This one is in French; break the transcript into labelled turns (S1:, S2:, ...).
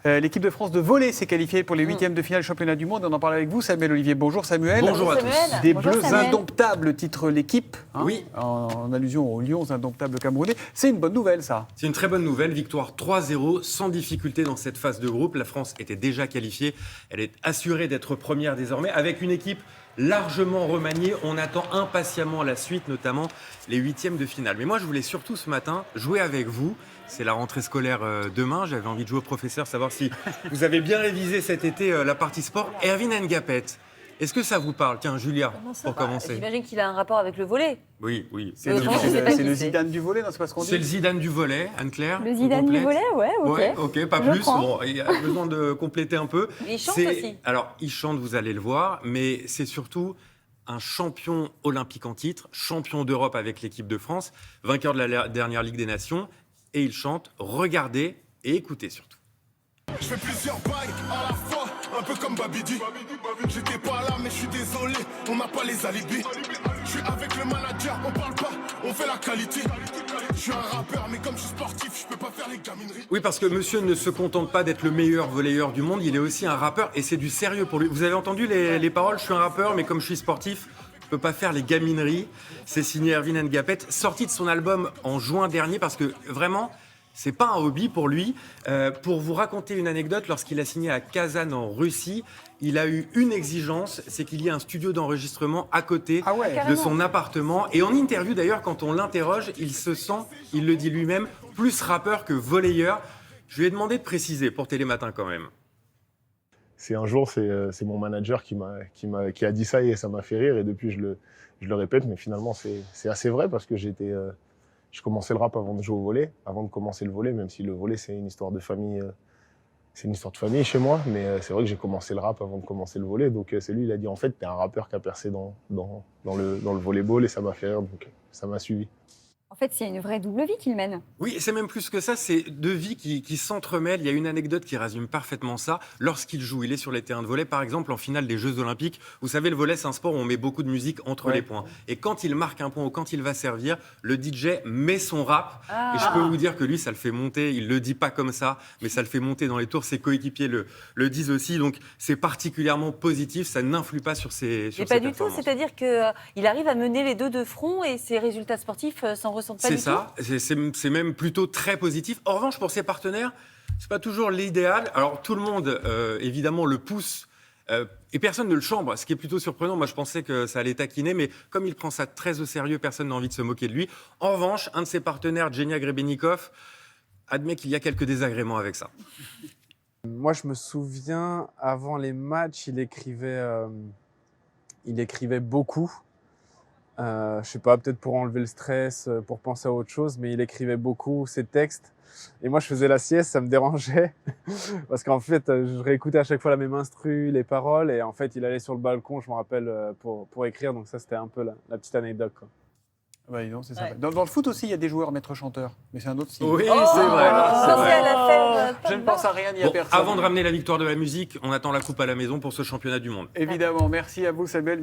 S1: L'équipe de France de volley s'est qualifiée pour les huitièmes de finale du championnat du monde. On en parle avec vous, Samuel Olivier. Bonjour Samuel.
S2: Bonjour à tous.
S1: Des
S3: Bonjour,
S1: Bleus
S3: Samuel.
S1: indomptables, titre l'équipe.
S2: Oui.
S1: En allusion aux Lions indomptables camerounais. C'est une bonne nouvelle, ça.
S2: C'est une très bonne nouvelle, victoire 3-0 sans difficulté dans cette phase de groupe. La France était déjà qualifiée, elle est assurée d'être première désormais avec une équipe largement remaniée. On attend impatiemment la suite, notamment les huitièmes de finale. Mais moi, je voulais surtout ce matin jouer avec vous. C'est la rentrée scolaire demain. J'avais envie de jouer au professeur, savoir si vous avez bien révisé cet été la partie sport. Erwin Ngapet, est-ce que ça vous parle? Tiens, Julia, pour commencer.
S3: J'imagine qu'il a un rapport avec le volley.
S2: Oui, oui.
S1: C'est
S3: autrement, je sais pas qui
S1: le
S3: c'est.
S1: Zidane du volley, non, c'est pas ce qu'on dit.
S2: C'est le Zidane du volley, Anne-Claire.
S4: Le Zidane du volley, ouais, ok.
S2: Ouais, ok, pas
S4: Je
S2: plus.
S4: prends.
S2: Bon, il y a besoin de compléter un peu.
S3: Mais il chante aussi.
S2: Alors, il chante, vous allez le voir, mais c'est surtout un champion olympique en titre, champion d'Europe avec l'équipe de France, vainqueur de la dernière Ligue des Nations, et il chante. Regardez et écoutez surtout.
S5: Je fais plusieurs bails à la fois, un peu comme Babidi. J'étais pas là, mais je suis désolé, on n'a pas les alibis. Je suis avec le manager, on parle pas, on fait la qualité. Je suis un rappeur, mais comme je suis sportif, je peux pas faire les gamineries.
S2: Oui, parce que monsieur ne se contente pas d'être le meilleur volleyeur du monde, il est aussi un rappeur, et c'est du sérieux pour lui. Vous avez entendu les paroles? Je suis un rappeur, mais comme je suis sportif, je peux pas faire les gamineries. C'est signé Erwin Ngapet, sorti de son album en juin dernier, parce que vraiment, c'est pas un hobby pour lui. Pour vous raconter une anecdote, lorsqu'il a signé à Kazan en Russie, il a eu une exigence, c'est qu'il y ait un studio d'enregistrement à côté
S1: Ah ouais.
S2: de son appartement. Et en interview d'ailleurs, quand on l'interroge, il se sent, il le dit lui-même, plus rappeur que volleyeur. Je lui ai demandé de préciser pour Télématin quand même.
S6: C'est un jour, c'est mon manager qui a dit ça et ça m'a fait rire. Et depuis, je le répète, mais finalement, c'est assez vrai parce que je commençais le rap avant de jouer au volley, avant de commencer le volley, même si le volley, c'est une histoire de famille. C'est une histoire de famille chez moi, mais c'est vrai que j'ai commencé le rap avant de commencer le volley. Donc c'est lui, il a dit en fait, t'es un rappeur qui a percé dans le volleyball et ça m'a fait rire, donc ça m'a suivi.
S4: En fait, c'est une vraie double vie qu'il mène.
S2: Oui, c'est même plus que ça, c'est deux vies qui s'entremêlent. Il y a une anecdote qui résume parfaitement ça. Lorsqu'il joue, il est sur les terrains de volley, par exemple en finale des Jeux Olympiques. Vous savez, le volley, c'est un sport où on met beaucoup de musique entre les points. Et quand il marque un point ou quand il va servir, le DJ met son rap. Et je peux vous dire que lui, ça le fait monter. Il le dit pas comme ça, mais ça le fait monter dans les tours. Ses coéquipiers le disent aussi. Donc, c'est particulièrement positif. Ça n'influe pas sur ses
S3: Mais pas du tout,
S2: performances.
S3: c'est-à-dire qu'il arrive à mener les deux de front et ses résultats sportifs s'en ressentent pas
S2: C'est
S3: du
S2: ça, c'est même plutôt très positif. En revanche, pour ses partenaires, c'est pas toujours l'idéal. Alors tout le monde, évidemment, le pousse et personne ne le chambre, ce qui est plutôt surprenant. Moi, je pensais que ça allait taquiner, mais comme il prend ça très au sérieux, personne n'a envie de se moquer de lui. En revanche, un de ses partenaires, Genia Grebennikov, admet qu'il y a quelques désagréments avec ça.
S7: Moi, je me souviens, avant les matchs, il écrivait beaucoup. Je sais pas, peut-être pour enlever le stress, pour penser à autre chose, mais il écrivait beaucoup ses textes. Et moi, je faisais la sieste, ça me dérangeait. Parce qu'en fait, je réécoutais à chaque fois la même instru, les paroles. Et en fait, il allait sur le balcon, je me rappelle, pour écrire. Donc ça, c'était un peu la petite anecdote, quoi.
S1: Bah, non, c'est ça.
S3: Ouais.
S1: Dans le foot aussi, il y a des joueurs maîtres chanteurs, mais c'est un autre style.
S2: Oui,
S3: Oh,
S2: c'est vrai. c'est
S3: pensez
S2: vrai.
S3: à la fève,
S1: Je ne pense à rien ni à
S2: Bon,
S1: personne.
S2: avant de ramener la victoire de la musique, on attend la coupe à la maison pour ce championnat du monde.
S1: Évidemment, merci à vous Samuel.